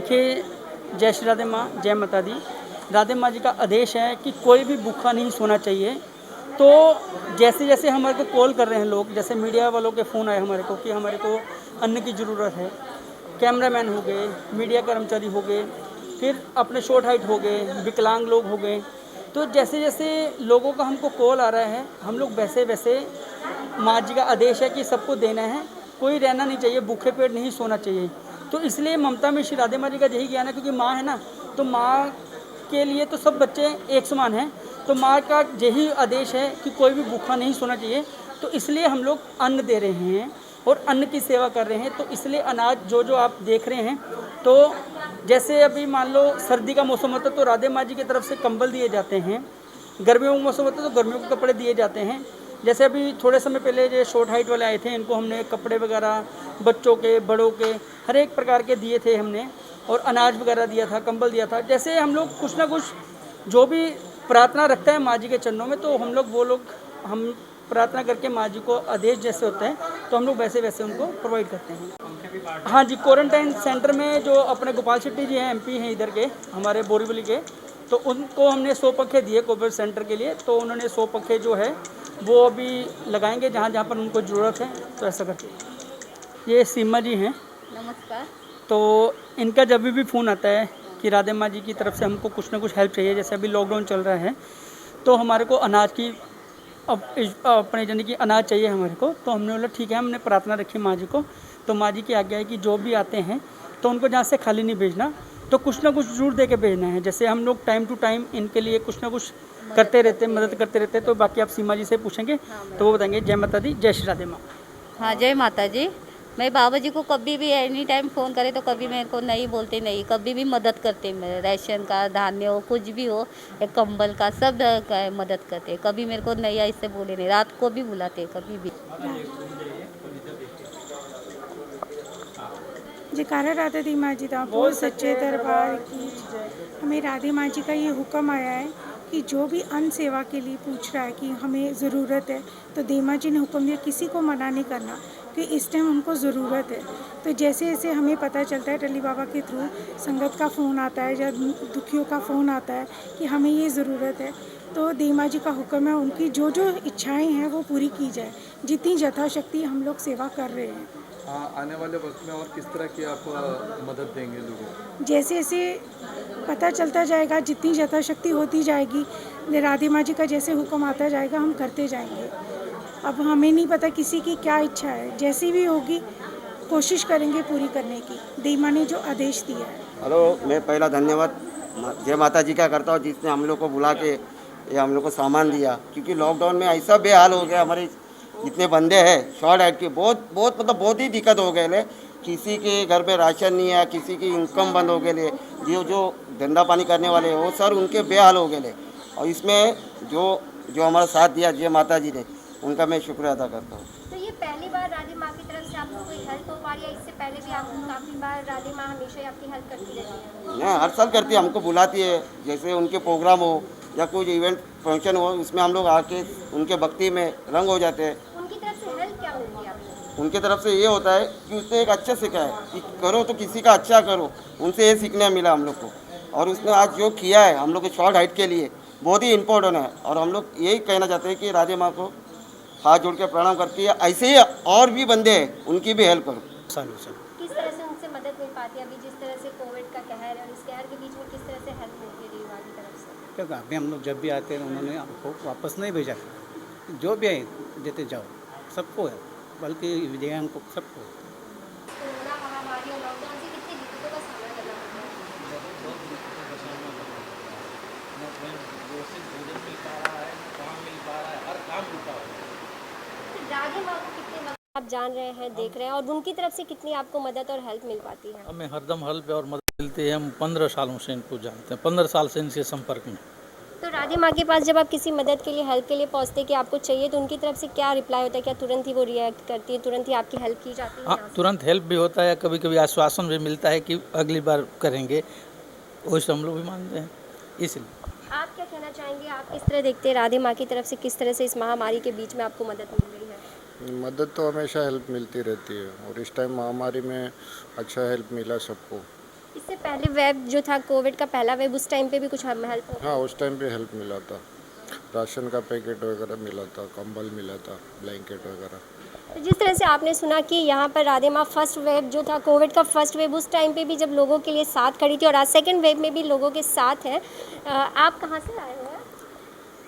देखिए, जय श्री राधे माँ, जय माता दी। राधे माँ जी का आदेश है कि कोई भी भूखा नहीं सोना चाहिए। तो जैसे जैसे हमारे को कॉल कर रहे हैं लोग, जैसे मीडिया वालों के फ़ोन आए हमारे को कि हमारे को अन्न की ज़रूरत है, कैमरामैन हो गए, मीडिया कर्मचारी हो गए, फिर अपने शॉर्ट हाइट हो गए, विकलांग लोग हो गए। तो जैसे जैसे लोगों का हमको कॉल आ रहा है, हम लोग वैसे वैसे, माँ जी का आदेश है कि सबको देना है, कोई रहना नहीं चाहिए, भूखे पेट नहीं सोना चाहिए। तो इसलिए ममता में श्री राधे माँ जी का यही ज्ञान है, क्योंकि माँ है ना, तो माँ के लिए तो सब बच्चे एक समान हैं। तो माँ का यही आदेश है कि कोई भी भूखा नहीं सोना चाहिए। तो इसलिए हम लोग अन्न दे रहे हैं और अन्न की सेवा कर रहे हैं। तो इसलिए अनाज जो जो आप देख रहे हैं, तो जैसे अभी मान लो सर्दी का मौसम होता है तो राधे माँ जी की तरफ से कंबल दिए जाते हैं, गर्मियों का मौसम होता है तो गर्मियों के कपड़े दिए जाते हैं। जैसे अभी थोड़े समय पहले जो शॉर्ट हाइट वाले आए थे, इनको हमने कपड़े वगैरह बच्चों के, बड़ों के, हर एक प्रकार के दिए थे हमने, और अनाज वगैरह दिया था, कंबल दिया था। जैसे हम लोग कुछ ना कुछ जो भी प्रार्थना रखते हैं माँ जी के चरणों में, तो हम प्रार्थना करके माँ जी को आदेश जैसे होते हैं तो हम लोग वैसे वैसे उनको प्रोवाइड करते हैं। हाँ जी, क्वारंटाइन सेंटर में जो अपने गोपाल शेट्टी जी हैं, एमपी हैं इधर के, हमारे बोरीवली के, तो उनको हमने 100 पंखे दिए कोविड सेंटर के लिए। तो उन्होंने 100 पंखे जो है वो अभी लगाएंगे जहाँ जहाँ पर उनको ज़रूरत है। तो ऐसा करके ये सीमा जी हैं, नमस्कार। तो इनका जब भी फ़ोन आता है कि राधे माँ जी की तरफ से हमको कुछ ना कुछ हेल्प चाहिए, जैसे अभी लॉकडाउन चल रहा है तो हमारे को अनाज की अपने यानी कि अनाज चाहिए हमारे को। तो हमने बोला ठीक है, हमने प्रार्थना रखी माँ जी को, तो माँ जी की आज्ञा है कि जो भी आते हैं तो उनको जहाँ से खाली नहीं भेजना, तो कुछ ना कुछ जरूर दे के भेजना है। जैसे हम लोग टाइम टू टाइम इनके लिए कुछ ना कुछ करते रहते हैं, मदद करते रहते हैं। तो बाकी आप सीमा जी से पूछेंगे तो वो बताएंगे। जय माता दी, जय श्री राधे माँ। हाँ, जय माता जी। मैं बाबा जी को कभी भी एनी टाइम फ़ोन करे तो कभी मेरे को नहीं बोलते नहीं, कभी भी मदद करते। मेरे राशन का, धान्य हो, कुछ भी हो, एक कंबल का, सब का मदद करते। कभी मेरे को नहीं ऐसे बोले नहीं, रात को भी बुलाते कभी भी। जयकारा राधा दी माँ जी दा बोल सच्चे दरबार की। हमें राधे माँ जी का ये हुक्म आया है कि जो भी अन्न सेवा के लिए पूछ रहा है कि हमें ज़रूरत है, तो दे माँ जी ने हुक्म दिया किसी को मना नहीं करना कि इस टाइम उनको ज़रूरत है। तो जैसे जैसे हमें पता चलता है टली बाबा के थ्रू, संगत का फ़ोन आता है या दुखियों का फ़ोन आता है कि हमें ये ज़रूरत है, तो दे माँ जी का हुक्म है उनकी जो जो इच्छाएँ हैं वो पूरी की जाए। जितनी यथाशक्ति हम लोग सेवा कर रहे हैं। आने वाले वक्त में और किस तरह की आप मदद देंगे लोगों को? जैसे जैसे पता चलता जाएगा, जितनी यथाशक्ति होती जाएगी, राधे माँ जी का जैसे हुक्म आता जाएगा हम करते जाएंगे। अब हमें नहीं पता किसी की क्या इच्छा है, जैसी भी होगी कोशिश करेंगे पूरी करने की, देवी माँ ने जो आदेश दिया है। हेलो, मैं पहला धन्यवाद जय माता जी का करता हूँ जिसने हम लोग को बुला के ये हम लोग को सामान दिया, क्योंकि लॉकडाउन में ऐसा बेहाल हो गया। हमारे जितने बंदे हैं शॉर्ट हाइट के, बहुत बहुत मतलब बहुत ही दिक्कत हो गए ले। किसी के घर पे राशन नहीं है, किसी की इनकम बंद हो गए ले, जो जो धंधा पानी करने वाले हैं वो सर उनके बेहाल हो गए ले। और इसमें जो जो हमारा साथ दिया जय माता जी ने, उनका मैं शुक्रिया अदा करता हूँ। तो ये पहली बार राधे माँ की तरफ से आपको कोई हेल्प हो पा रही है? इससे पहले भी आपको काफ़ी बार राधे माँ हमेशा ही आपकी हेल्प करती रहती है? नहीं, हर साल करती है, हमको बुलाती है। जैसे उनके प्रोग्राम हो या कोई इवेंट फंक्शन हो, उसमें हम लोग आके उनके भक्ति में रंग हो जाते हैं। उनकी तरफ से हेल्प क्या मिलती है आपको? उनके तरफ से ये होता है कि उसने एक अच्छा सीखा है कि करो तो किसी का अच्छा करो। उनसे ये सीखने मिला हम लोग को, और उसने आज जो किया है हम लोग के शॉर्ट हाइट के लिए बहुत ही इम्पोर्टेंट है। और हम लोग यही कहना चाहते हैं कि राधे माँ को हाथ जोड़ के प्रणाम करती है, ऐसे ही और भी बंदे हैं उनकी भी हेल्प करो। किस तरह से उनसे मदद मिल पाती है अभी जिस तरह से कोविड का कहर है, और इस कहर के बीच में किस तरह से हेल्प मिलती है देवी माँ की तरफ से? क्योंकि अभी हम लोग जब भी आते हैं उन्होंने हमको वापस नहीं भेजा, जो भी आए देते जाओ, सबको है, बल्कि विजयान को सबको। कोरोना महामारी और लॉकडाउन से कितनी दिक्कतों का सामना करना पड़ता है? राधे माँ को कितने वक्त आप जान रहे हैं, देख रहे हैं, और उनकी तरफ से कितनी आपको मदद और हेल्प मिल पाती है? हमें हरदम हेल्प और मदद मिलती है। हम 15 सालों से इनको जानते हैं, 15 साल से इनसे संपर्क में। तो राधे माँ के पास जब आप किसी मदद के लिए, हेल्प के लिए पहुँचते कि आपको चाहिए, तो उनकी तरफ से क्या रिप्लाई होता है? क्या तुरंत ही वो रिएक्ट करती है, तुरंत ही आपकी हेल्प की जाती है? हाँ, तुरंत हेल्प भी होता है, कभी कभी आश्वासन भी मिलता है कि अगली बार करेंगे, वैसे हम लोग भी मानते हैं। इसलिए आप क्या कहना चाहेंगे, आप किस तरह देखते हैं राधे माँ की तरफ से किस तरह से इस महामारी के बीच में आपको मदद मिल रही है? मदद तो हमेशा हेल्प मिलती रहती है, और इस टाइम महामारी में अच्छा हेल्प मिला सबको। इससे पहले वेब जो था कोविड का पहला वेब, उस टाइम पे भी कुछ हेल्प हो? हाँ, उस टाइम पे हेल्प मिला था, राशन का पैकेट वगैरह मिला था, कंबल मिला था, ब्लैंकेट वगैरह। तो जिस तरह से आपने सुना कि यहाँ पर राधे माँ फर्स्ट वेव जो था कोविड का फर्स्ट वेव, उस टाइम पे भी जब लोगों के लिए साथ खड़ी थी और आज सेकंड वेव में भी लोगों के साथ हैं। आप कहाँ से आए हैं?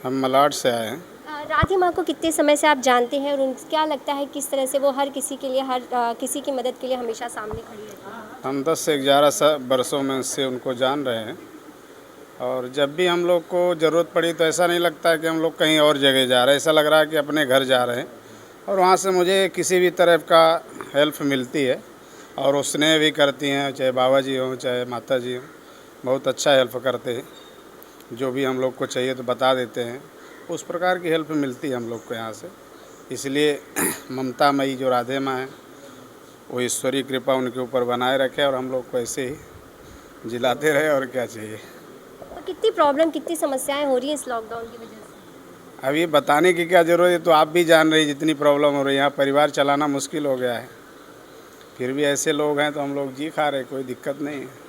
हम मलाड से आए हैं। राधे माँ को कितने समय से आप जानते हैं और क्या लगता है किस तरह से वो हर किसी के लिए, हर किसी की मदद के लिए हमेशा सामने खड़ी रहती है? हम 10 से 11 बरसों में से उनको जान रहे हैं और जब भी हम लोग को ज़रूरत पड़ी तो ऐसा नहीं लगता है कि हम लोग कहीं और जगह जा रहे हैं, ऐसा लग रहा है कि अपने घर जा रहे हैं। और वहाँ से मुझे किसी भी तरह का हेल्प मिलती है और वो स्नेह भी करती हैं, चाहे बाबा जी हों चाहे माता जी हों, बहुत अच्छा हेल्प करते हैं। जो भी हम लोग को चाहिए तो बता देते हैं, उस प्रकार की हेल्प मिलती है हम लोग को यहाँ से। इसलिए ममता मई जो राधे माँ हैं, वो ईश्वरीय कृपा उनके ऊपर बनाए रखे और हम लोग को ऐसे ही जिलाते रहे, और क्या चाहिए। तो कितनी प्रॉब्लम, कितनी समस्याएं हो रही हैं इस लॉकडाउन की वजह से? अब ये बताने की क्या ज़रूरत है, तो आप भी जान रही जितनी प्रॉब्लम हो रही है। यहाँ परिवार चलाना मुश्किल हो गया है, फिर भी ऐसे लोग हैं तो हम लोग जी खा रहे, कोई दिक्कत नहीं है।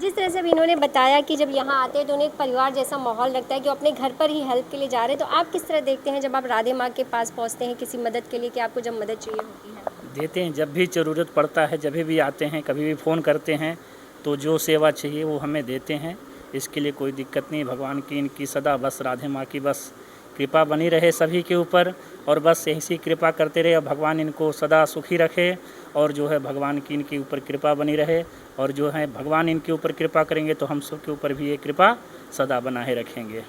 जिस तरह से अभी इन्होंने बताया कि जब यहाँ आते हैं तो उन्हें एक परिवार जैसा माहौल लगता है कि वो अपने घर पर ही हेल्प के लिए जा रहे हैं, तो आप किस तरह देखते हैं जब आप राधे माँ के पास पहुँचते हैं किसी मदद के लिए, कि आपको जब मदद चाहिए होती है? देते हैं, जब भी ज़रूरत पड़ता है, जब भी आते हैं, कभी भी फ़ोन करते हैं तो जो सेवा चाहिए वो हमें देते हैं। इसके लिए कोई दिक्कत नहीं। भगवान की इनकी सदा बस राधे माँ की बस कृपा बनी रहे सभी के ऊपर, और बस ऐसी कृपा करते रहे और भगवान इनको सदा सुखी रखे, और जो है भगवान की इनके ऊपर कृपा बनी रहे, और जो है भगवान इनके ऊपर कृपा करेंगे तो हम सब के ऊपर भी ये कृपा सदा बनाए रखेंगे।